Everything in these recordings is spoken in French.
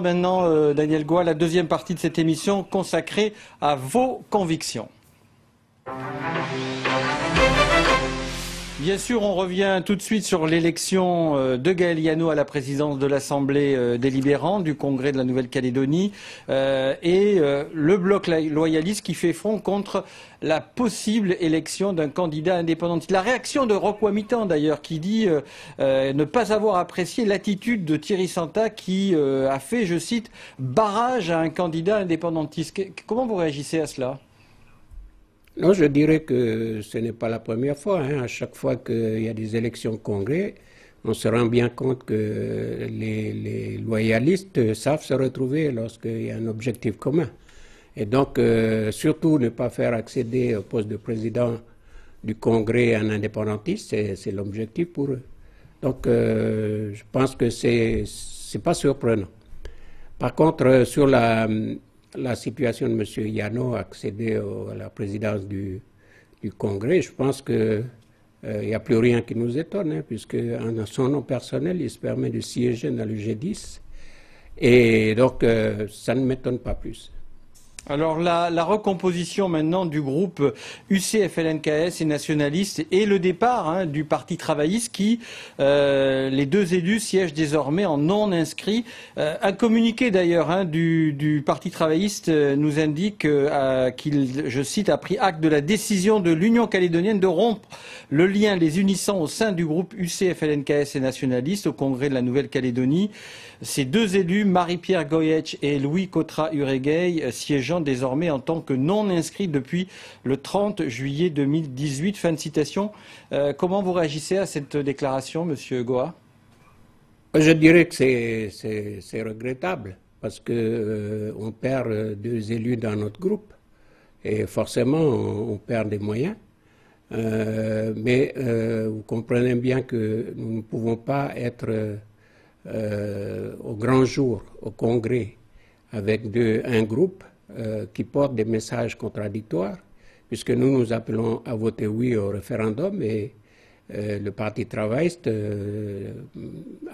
Maintenant, Daniel Goa, la deuxième partie de cette émission consacrée à vos convictions. Bien sûr, on revient tout de suite sur l'élection de Gaël Iannou à la présidence de l'Assemblée délibérante du Congrès de la Nouvelle-Calédonie et le bloc loyaliste qui fait front contre la possible élection d'un candidat indépendantiste. La réaction de Roch Wamitan, d'ailleurs, qui dit ne pas avoir apprécié l'attitude de Thierry Santa qui a fait, je cite, barrage à un candidat indépendantiste. Comment vous réagissez à cela ? Non, je dirais que ce n'est pas la première fois. À chaque fois qu'il y a des élections au Congrès, on se rend bien compte que les loyalistes savent se retrouver lorsqu'il y a un objectif commun. Et donc, surtout ne pas faire accéder au poste de président du Congrès un indépendantiste, c'est l'objectif pour eux. Donc, je pense que c'est pas surprenant. Par contre, sur la situation de M. Iannou accéder à la présidence du Congrès, je pense qu'il n'y a plus rien qui nous étonne, puisque en son nom personnel, il se permet de siéger dans le G10. Et donc, ça ne m'étonne pas plus. Alors la recomposition maintenant du groupe UC-FLNKS et nationaliste et le départ du Parti travailliste qui, les deux élus siègent désormais en non inscrits. Un communiqué d'ailleurs du Parti travailliste nous indique qu'il, je cite, a pris acte de la décision de l'Union calédonienne de rompre le lien les unissant au sein du groupe UC-FLNKS et nationaliste au Congrès de la Nouvelle-Calédonie. Ces deux élus, Marie-Pierre Goyetch et Louis Cotra-Uregei, siégeant désormais en tant que non inscrits depuis le 30 juillet 2018. Fin de citation. Comment vous réagissez à cette déclaration, Monsieur Goa? Je dirais que c'est regrettable parce que on perd deux élus dans notre groupe et forcément on perd des moyens. Mais vous comprenez bien que nous ne pouvons pas être au grand jour, au Congrès, avec un groupe qui porte des messages contradictoires, puisque nous appelons à voter oui au référendum et le Parti travailliste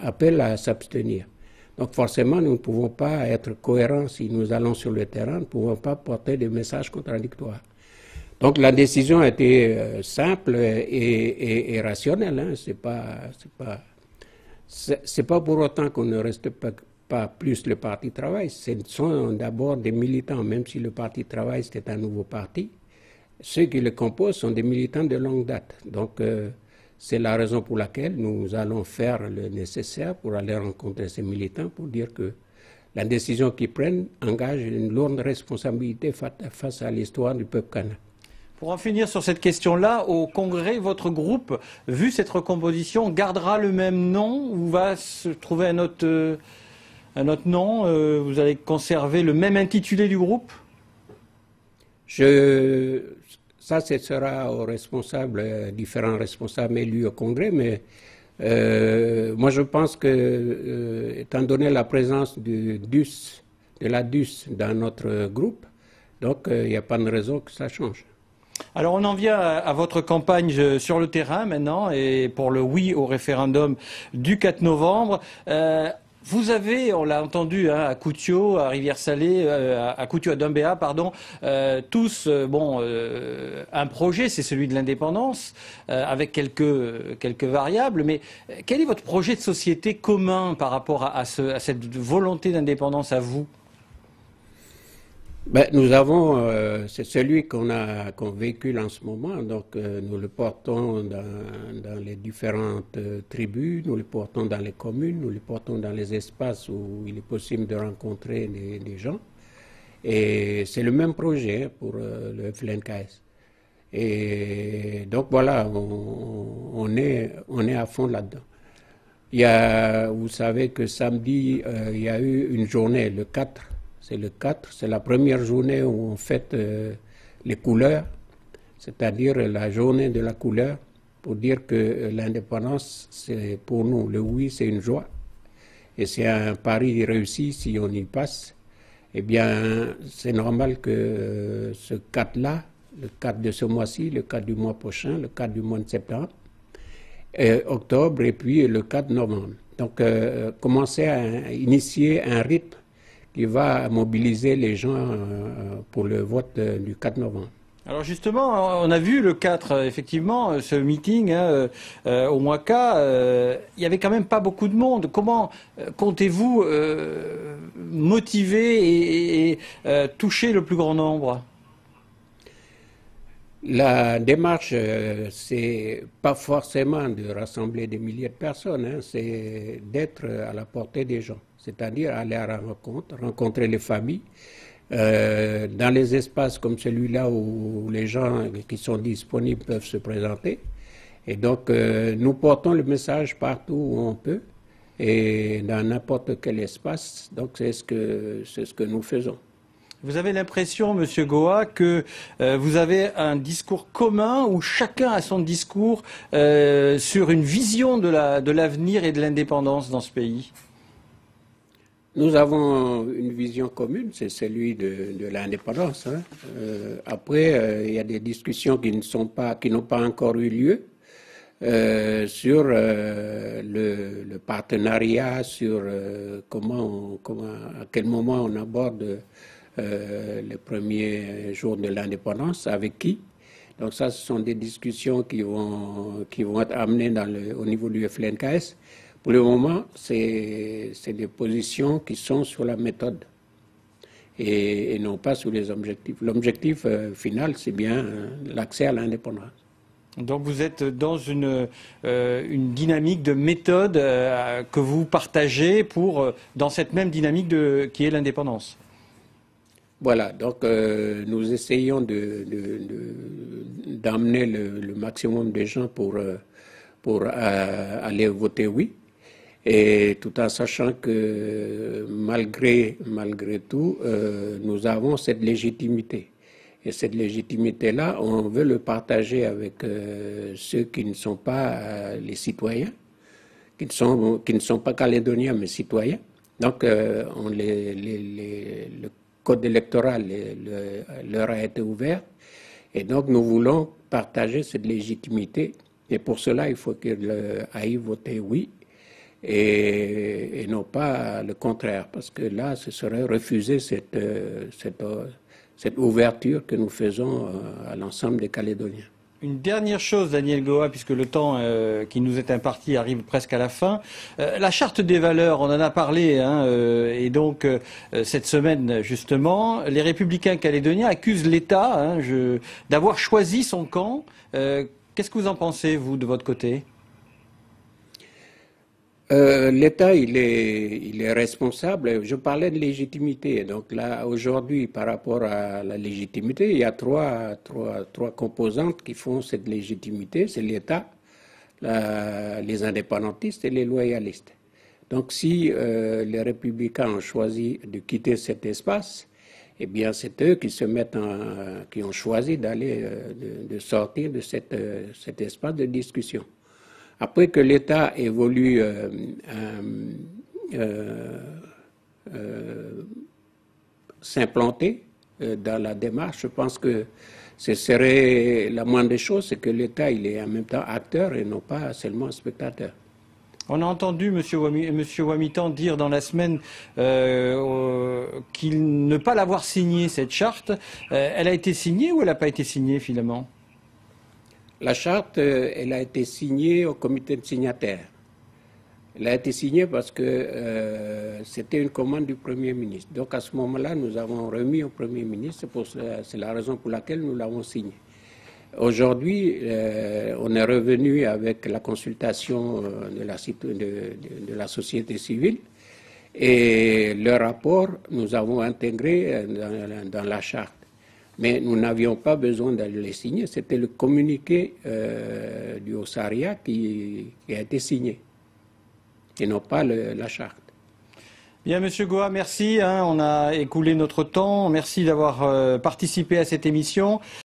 appelle à s'abstenir. Donc forcément, nous ne pouvons pas être cohérents si nous allons sur le terrain, nous ne pouvons pas porter des messages contradictoires. Donc la décision a été simple et rationnelle. C'est pas pour autant qu'on ne respecte pas plus le Parti travail. Ce sont d'abord des militants, même si le Parti travail c'est un nouveau parti. Ceux qui le composent sont des militants de longue date. Donc c'est la raison pour laquelle nous allons faire le nécessaire pour aller rencontrer ces militants pour dire que la décision qu'ils prennent engage une lourde responsabilité face à l'histoire du peuple kanak. Pour en finir sur cette question-là, au Congrès, votre groupe, vu cette recomposition, gardera le même nom ou va se trouver un autre nom? Vous allez conserver le même intitulé du groupe? Ça, ce sera aux responsables, différents responsables élus au Congrès, mais moi je pense que, étant donné la présence de la DUS dans notre groupe, donc il n'y a pas de raison que ça change. Alors on en vient à votre campagne sur le terrain maintenant et pour le oui au référendum du 4 novembre. Vous avez, on l'a entendu à Koutio, à Rivière-Salée, à Koutio, à Doumbéa, pardon, tous un projet, c'est celui de l'indépendance, avec quelques variables. Mais quel est votre projet de société commun par rapport à cette volonté d'indépendance à vous? Nous avons, c'est celui qu'on véhicule en ce moment, donc nous le portons dans les différentes tribus, nous le portons dans les communes, nous le portons dans les espaces où il est possible de rencontrer des gens. Et c'est le même projet pour le FLNKS. Et donc voilà, on est à fond là-dedans. Vous savez que samedi, il y a eu une journée, le 4. C'est le 4, c'est la première journée où on fête les couleurs, c'est-à-dire la journée de la couleur, pour dire que l'indépendance, c'est pour nous, le oui, c'est une joie. Et c'est un pari réussi si on y passe. Eh bien, c'est normal que ce 4-là, le 4 de ce mois-ci, le 4 du mois prochain, le 4 du mois de septembre, octobre et puis le 4 novembre. Donc, commencer à initier un rythme qui va mobiliser les gens pour le vote du 4 novembre. Alors justement, on a vu le 4, effectivement, ce meeting au Mwaka, il y avait quand même pas beaucoup de monde. Comment comptez-vous motiver et toucher le plus grand nombre? La démarche, c'est pas forcément de rassembler des milliers de personnes, hein, c'est d'être à la portée des gens, c'est-à-dire aller à la rencontre, rencontrer les familles, dans les espaces comme celui-là où les gens qui sont disponibles peuvent se présenter. Et donc, nous portons le message partout où on peut et dans n'importe quel espace. Donc, c'est ce que nous faisons. Vous avez l'impression, Monsieur Goa, que vous avez un discours commun où chacun a son discours sur une vision de l'avenir et de l'indépendance dans ce pays? Nous avons une vision commune, c'est celui de l'indépendance. Hein. Après, il y a des discussions qui n'ont pas encore eu lieu sur le partenariat, sur à quel moment on aborde les premiers jours de l'indépendance, avec qui. Donc ça, ce sont des discussions qui vont être amenées au niveau du FLNKS. Pour le moment, c'est des positions qui sont sur la méthode et non pas sur les objectifs. L'objectif final, c'est bien l'accès à l'indépendance. Donc vous êtes dans une dynamique de méthode que vous partagez dans cette même dynamique qui est l'indépendance. Voilà, donc nous essayons d'amener le maximum de gens pour aller voter oui, et tout en sachant que malgré tout, nous avons cette légitimité. Et cette légitimité-là, on veut le partager avec ceux qui ne sont pas les citoyens, qui ne sont pas calédoniens mais citoyens. Donc le code électoral leur a été ouvert et donc nous voulons partager cette légitimité et pour cela il faut qu'ils aillent voter oui et non pas le contraire parce que là ce serait refuser cette ouverture que nous faisons à l'ensemble des Calédoniens. Une dernière chose, Daniel Goa, puisque le temps qui nous est imparti arrive presque à la fin. La charte des valeurs, on en a parlé, hein, et donc cette semaine justement, les républicains calédoniens accusent l'État d'avoir choisi son camp. Qu'est-ce que vous en pensez, vous, de votre côté ? L'État, il est responsable. Je parlais de légitimité. Donc là, aujourd'hui, par rapport à la légitimité, il y a trois composantes qui font cette légitimité. C'est l'État, les indépendantistes et les loyalistes. Donc si les républicains ont choisi de quitter cet espace, eh bien c'est eux qui ont choisi de sortir de cet espace de discussion. Après que l'État ait voulu s'implanter dans la démarche, je pense que ce serait la moindre des choses, c'est que l'État il est en même temps acteur et non pas seulement spectateur. On a entendu M. Wamitan dire dans la semaine qu'il ne pas l'avoir signée, cette charte. Elle a été signée ou elle n'a pas été signée finalement ? La charte, elle a été signée au comité de signataires. Elle a été signée parce que c'était une commande du Premier ministre. Donc à ce moment-là, nous avons remis au Premier ministre, c'est la raison pour laquelle nous l'avons signée. Aujourd'hui, on est revenu avec la consultation de la société civile et le rapport, nous avons intégré dans la charte. Mais nous n'avions pas besoin d'aller les signer, c'était le communiqué du Haut-Saria qui a été signé, et non pas la charte. Bien, Monsieur Goa, merci. On a écoulé notre temps. Merci d'avoir participé à cette émission.